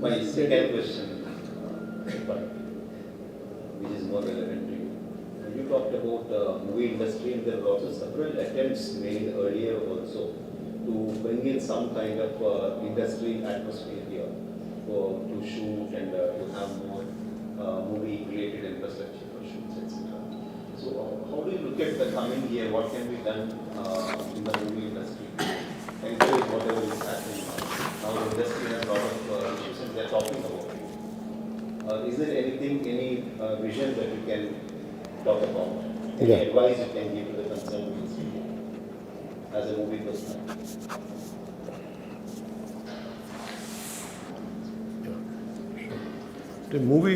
My second question, which is more relevant to you. You talked about the movie industry, and there were also several attempts made earlier also to bring in some kind of industry atmosphere here to shoot and to have more movie-related infrastructure for shoots, etc. So, how do you look at the coming year? What can be done in the movie industry to encourage whatever is happening now? Now the industry has a lot of issues, and they are talking about it. Is there anything, any vision that you can talk about? Any advice you can give to the concerned ministry as a movie person? Movie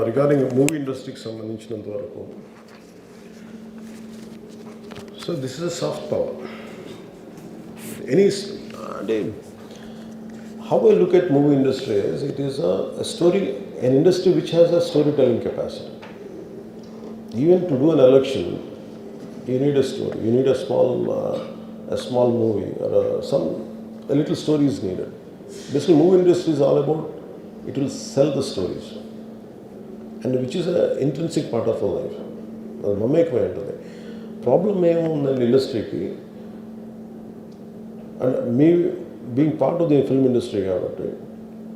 regarding movie ఇండస్ట్రీకి సంబంధించినంత వరకు so this is a soft power any అంటే how I look at movie industry is it is a story, an industry which has a storytelling capacity. Even to do an election, you need a story. You need a small movie or a little story is needed. Basically, movie industry is all about it will sell the stories, and which is an intrinsic part of our life. అది నమ్మకమే ఉంటుంది. Problem ఏముందండి ఇండస్ట్రీకి and me being part of the film industry,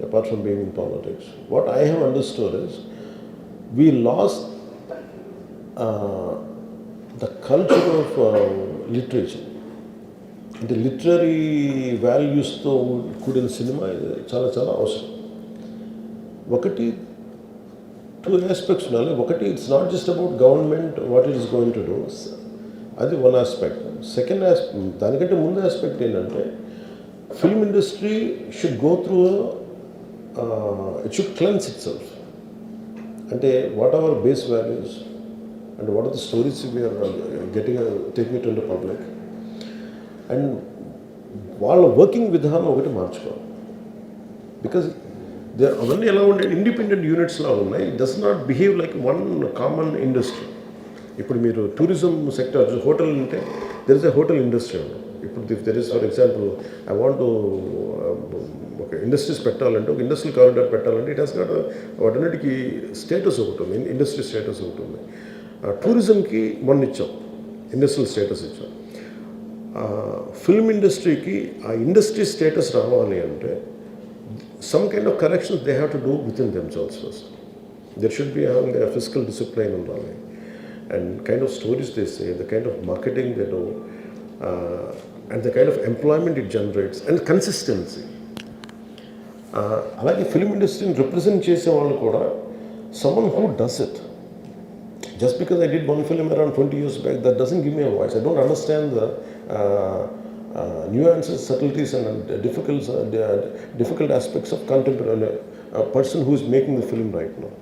apart from being in politics, what I have understood is we lost the culture of literature. The literary values తో కూడిన cinema చాలా చాలా అవసరం. ఒకటి టూ ఆస్పెక్ట్స్ ఉండాలి. ఒకటి it's not just about government what it is going to do, అది one aspect. Second aspect, దానికంటే ముందు ఆస్పెక్ట్ ఏంటంటే film industry should go through it should cleanse itself. And what are our base values and what are the stories we are taking it into public, and while working with them ఒకటి మార్చుకోవాలి. Because they are only allowed independent units లా ఉన్నాయి. It does not behave like one common industry. ఇప్పుడు మీరు tourism sector hotel అంటే there is a hotel industry. ఇప్పుడు there is for example I want ఒక industries పెట్టాలంటే ఒక ఇండస్ట్రియల్ కారిడార్ పెట్టాలంటే it has got వాటన్నిటికీ స్టేటస్ ఒకటి ఉంది, ఇండస్ట్రీ స్టేటస్ ఒకటి ఉంది. టూరిజంకి మొన్న ఇచ్చాం, ఇండస్ట్రియల్ స్టేటస్ ఇచ్చాం. ఫిల్మ్ ఇండస్ట్రీకి ఆ ఇండస్ట్రీ స్టేటస్ రావాలి అంటే some kind of corrections they have to do with in themselves first. There should be physical discipline ఉండాలి, and kind of stories they say, the kind of marketing they do, and the kind of employment it generates and consistency. అలాగే film ఇండస్ట్రీని represent చేసే వాళ్ళు కూడా someone who does it. Just because I did one film around 20 years back, that doesn't give me a voice. I don't understand the nuances, subtleties and difficult aspects of contemporary person who is making the film right now.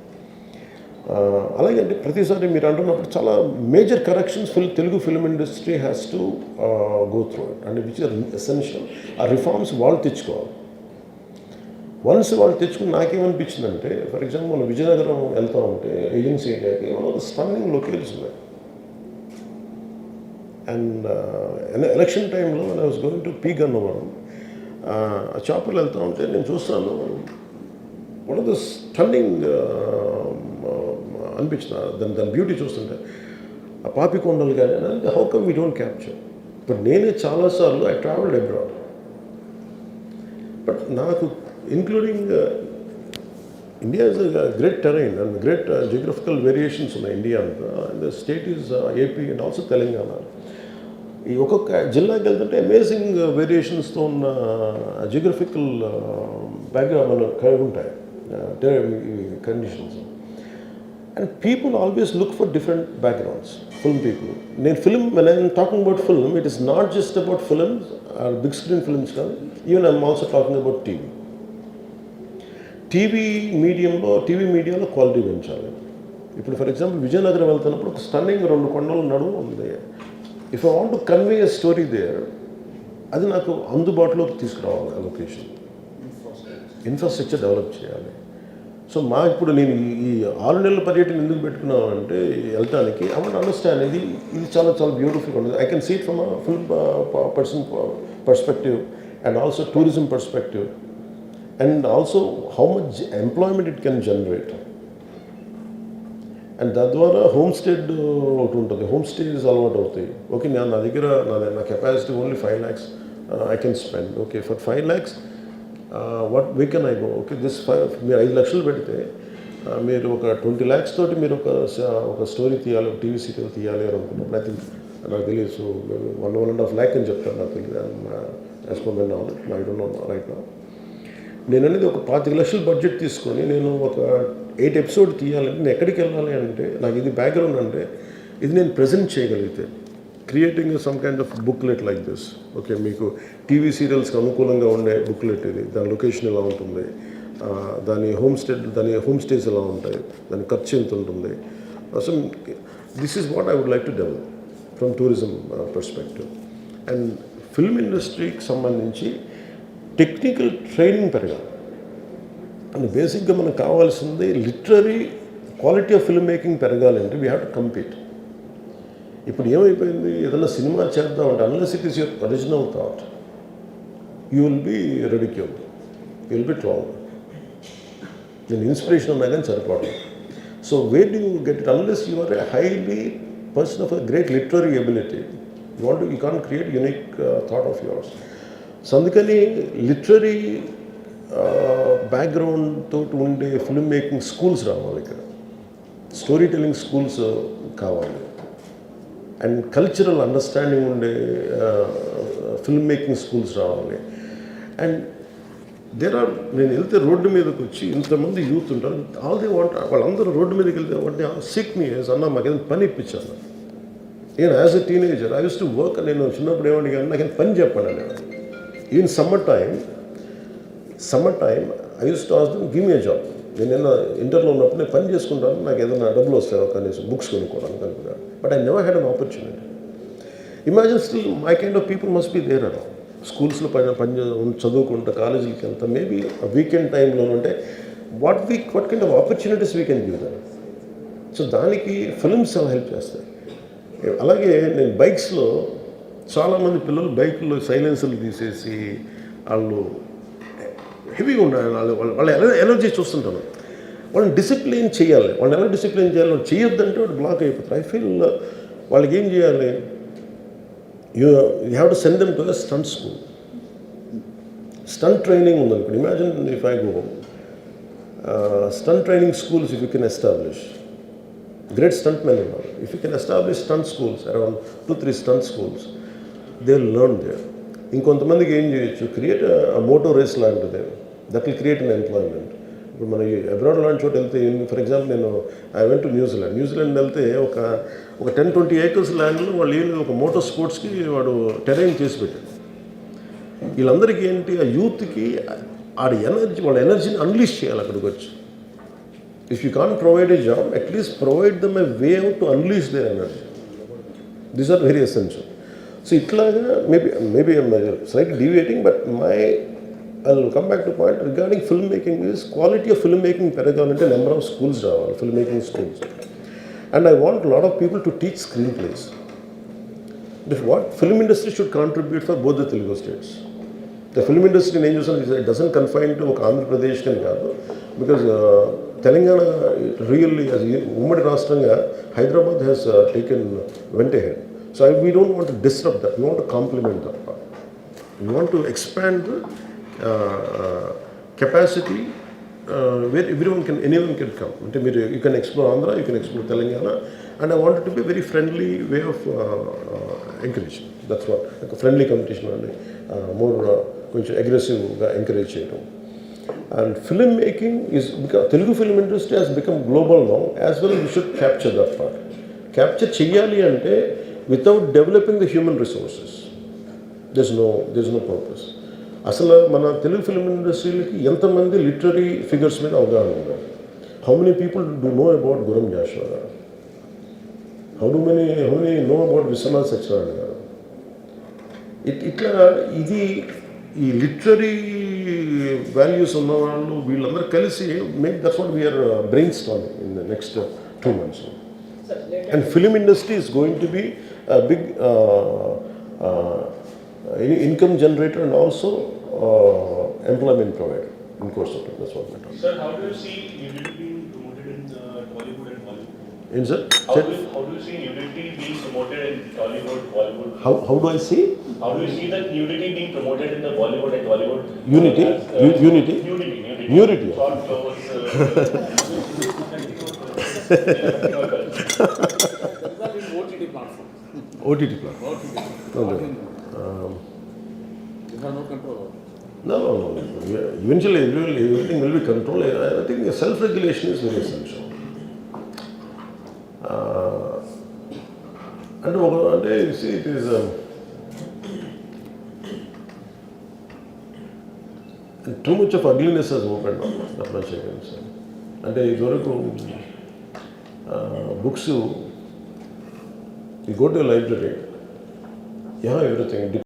అలాగే అంటే ప్రతిసారి మీరు అంటున్నప్పుడు చాలా major corrections Telugu film industry has to go through it, and which are essential. ఆ reforms వాళ్ళు తెచ్చుకోవాలి. Once వాళ్ళు తెచ్చుకుని నాకేమనిపించిందంటే, ఫర్ ఎగ్జాంపుల్ మనం విజయనగరం వెళ్తా ఉంటే ఏజెన్సీ ఏరియాకి ఒక స్టన్నింగ్ లొకేషన్స్ ఉన్నాయి. అండ్ ఎలక్షన్ టైంలో I was going to P Gannavaram, ఆ షాపులు వెళ్తూ ఉంటే నేను చూస్తాను వన్ ఆఫ్ ద స్టన్నింగ్ అనిపించిన దాని బ్యూటీ చూస్తుంటే ఆ పాపికొండలు కానీ how come we don't capture. But నేనే చాలాసార్లు ఐ ట్రావెల్డ్ అబ్రాడ్, బట్ నాకు including India is a great terrain and great geographical variations ఉన్నాయి ఇండియా అంతా. And state is AP and also Telangana. ఈ ఒక్కొక్క జిల్లాకి వెళ్తుంటే అమేజింగ్ వేరియేషన్స్తో ఉన్న జియోగ్రఫికల్ బ్యాక్గ్రౌండ్ కలిగి ఉంటాయి conditions. And people always look for different backgrounds, film people. When I'm talking about film, it is not just about films or big screen films. Even I'm also talking about TV. TV mediumలో quality పెంచాలి. ఇప్పుడు for example Vizianagaram వెళ్తున్నప్పుడు ఒక stunning 2 కొండల నడుము ఉంది. If I want to convey a story there, అది నాకు అందుబాటులోకి తీసుకురావాలి. లొకేషన్ ఇన్ఫ్రాస్ట్రక్చర్ డెవలప్ చేయాలి. సో ఇప్పుడు నేను ఈ 6 నెలల పర్యటన ఎందుకు పెట్టుకున్నాను అంటే వెళ్ళటానికి ఐ వాంట్ అండర్స్టాండ్ ఇది చాలా చాలా బ్యూటిఫుల్గా ఉంటుంది. I can see it from film perspective and also tourism perspective. and also how much employment it can generate. And తద్వారా హోమ్ స్టేడ్ ఒకటి ఉంటుంది, హోమ్ స్టేస్ అలవాటు అవుతాయి. ఓకే, నా దగ్గర నా capacity only 5 lakhs I can spend. Okay, for 5 lakhs what way can I go? Okay, మీరు 5 లక్షలు పెడితే మీరు ఒక 20 lakhs తోటి మీరు ఒక స్టోరీ తీయాలి, ఒక టీవీ సీరియల్ తీయాలి అని అనుకున్నప్పుడు ఐ థింక్ నాకు తెలియదు. సో 1.5 lakh అని చెప్తాను, నాకు తెలియదు. As per my knowledge, I don't know right now. నేను అనేది ఒక 25 లక్షలు బడ్జెట్ తీసుకొని నేను ఒక 8 ఎపిసోడ్ తీయాలంటే నేను ఎక్కడికి వెళ్ళాలి అంటే, నాకు ఇది బ్యాక్గ్రౌండ్ అంటే ఇది నేను ప్రజెంట్ చేయగలిగితే, creating some kind of booklet like this. Okay, మీకు టీవీ సీరియల్స్కి అనుకూలంగా ఉండే బుక్లెట్ ఇది, దాని లొకేషన్ ఎలా ఉంటుంది, దాని హోమ్ స్టేస్ ఎలా ఉంటాయి, దాని ఖర్చు ఎంత ఉంటుంది. So this is what I would like to develop from tourism perspective. And film ఇండస్ట్రీకి సంబంధించి టెక్నికల్ ట్రైనింగ్ పెరగాలి. అండ్ బేసిక్గా మనకు కావాల్సింది literary quality of film making పెరగాలంటే వీ హ్యావ్ టు కంపీట్. ఇప్పుడు ఏమైపోయింది, ఏదైనా సినిమా చేద్దామంటే unless it is your original thought, you will be ridiculed, you will be trolled. నేను ఇన్స్పిరేషన్ ఉన్నా కానీ సరిపోవడం. So where do you get it unless you are a highly person of a great literary ability, you can't create unique thought of yours. So అందుకని literary background తోటి ఉండే film making schools రావాలి ఇక్కడ, story telling schools కావాలి, and cultural understanding ఉండే film making schools రావాలి. And నేను వెళ్తే రోడ్డు మీదకి వచ్చి ఇంతమంది యూత్ ఉంటారు, ఆల్ దే వాంట్, వాళ్ళందరూ రోడ్డు మీదకి వెళ్తే అంటే సిక్ మీ అన్న మాకు ఏదైనా పని ఇప్పించాను. నేను as a teenager I use to work. నేను చిన్నప్పుడు ఏమని కానీ నాకు పని చెప్పండి నేను. Even summer time I use to ask them give me a job. నేను ఇంటర్లో ఉన్నప్పుడు నేను పని చేసుకుంటాను, నాకు ఏదైనా డబ్బులు వస్తాయో కనీసం బుక్స్ కొనుక్కోవడానికి అనుకున్నాను. But I never had an opportunity. Imagine still my kind of people must be there around. స్కూల్స్లో చదువుకుంటా, కాలేజీలకి వెళ్తా, మేబీ వీకెండ్ టైంలో ఉంటే what kind of opportunities we can give them. So దానికి ఫిల్మ్స్ హెల్ప్ చేస్తాయి. అలాగే నేను బైక్స్లో చాలామంది పిల్లలు బైకుల్లో సైలెన్సర్లు తీసేసి వాళ్ళు హెవీగా ఉండాలి, వాళ్ళ ఎనర్జీ చూస్తుంటాను. వాళ్ళని డిసిప్లిన్ చేయాలి. వాళ్ళని ఎలా డిసిప్లిన్ చేయాలి? వాళ్ళు చేయొద్దంటే వాడు బ్లాక్ అయిపోతారు. ఐ ఫీల్ వాళ్ళకి ఏం చేయాలి, you have to send them to the stunt school. Stunt training ఉందనుకోండి. Imagine if I go stunt training schools if you can establish. Great stunt men ఉన్నారు. If you can establish stunt schools, around 2-3 stunt schools, they will learn there. ఇంకొంతమందికి ఏం చేయొచ్చు, create moto race లాంటిది, that will create an employment. ఇప్పుడు మన abroad లాంటి చోట వెళ్తే, ఫర్ ఎగ్జాంపుల్ నేను ఐ వెంట్ టు న్యూజిలాండ్ వెళ్తే ఒక 10-20 acres ల్యాండ్లో వాళ్ళు ఏం ఒక మోటో స్పోర్ట్స్కి వాడు టెరైన్ చేసి పెట్టాడు. వీళ్ళందరికీ ఏంటి, ఆ యూత్కి వాళ్ళ ఎనర్జీని అన్లీష్ చేయాలి అక్కడికి వచ్చి. If you can't provide a job, at least provide them a way out to unleash their energy. These are very essential. So ఇట్లాగా maybe slightly deviating, but I will come back to point regarding film making is quality of film making పెరగాలంటే number of schools రావాలి, film making schools. And I want lot of people to teach screenplays. What film industry should contribute for both the Telugu states. The film industry నేను చూసాను, it doesn't confine to ఒక ఆంధ్రప్రదేశ్ అని కాదు. Because Telangana really ఉమ్మడి రాష్ట్రంగా Hyderabad has went ahead. So we don't want to disrupt that. We want to complement that part. We want to expand the capacity where anyone can come. You can explore Andhra, you can explore Telangana, and I want it to be a very friendly way of encouraging. That's what, like a friendly competition, more కొంచెం అగ్రెసివ్గా encourage చేయడం. And filmmaking is, because Telugu film industry has become global now, as well we should capture that part. Capture cheyali ante without developing the human resources, there's no purpose. అసలు మన Telugu film ఇండస్ట్రీకి ఎంతమంది literary figures మీద అవగాహన ఉన్నారు? How many people do know about Gurram Jashuva garu? How many know about Viswanath Satyanarayana garu? ఇట్లా ఇది ఈ లిటరరీ వాల్యూస్ ఉన్న వాళ్ళు వీళ్ళందరూ కలిసి that's what we're brainstorming in the next 2 months. And film industry is going to be big income generator and also employment provider. in course of time. That's what we're talking. Sir, how do you see unity being promoted in Tollywood and Bollywood? In sir? How do you see unity being promoted in Tollywood, Bollywood? How do I see? How do you see that unity being promoted in the Bollywood and Tollywood? Unity? Unity? Unity. Unity. Short clothes. OTT platform. OTT platform. Okay. You have no control over it. No. Yeah, eventually, everything will be controlled. I think self-regulation is very essential. And you see, it is too much of ugliness has opened up. That much I can say. And ఇదివరకు books, you go to a library, you have everything.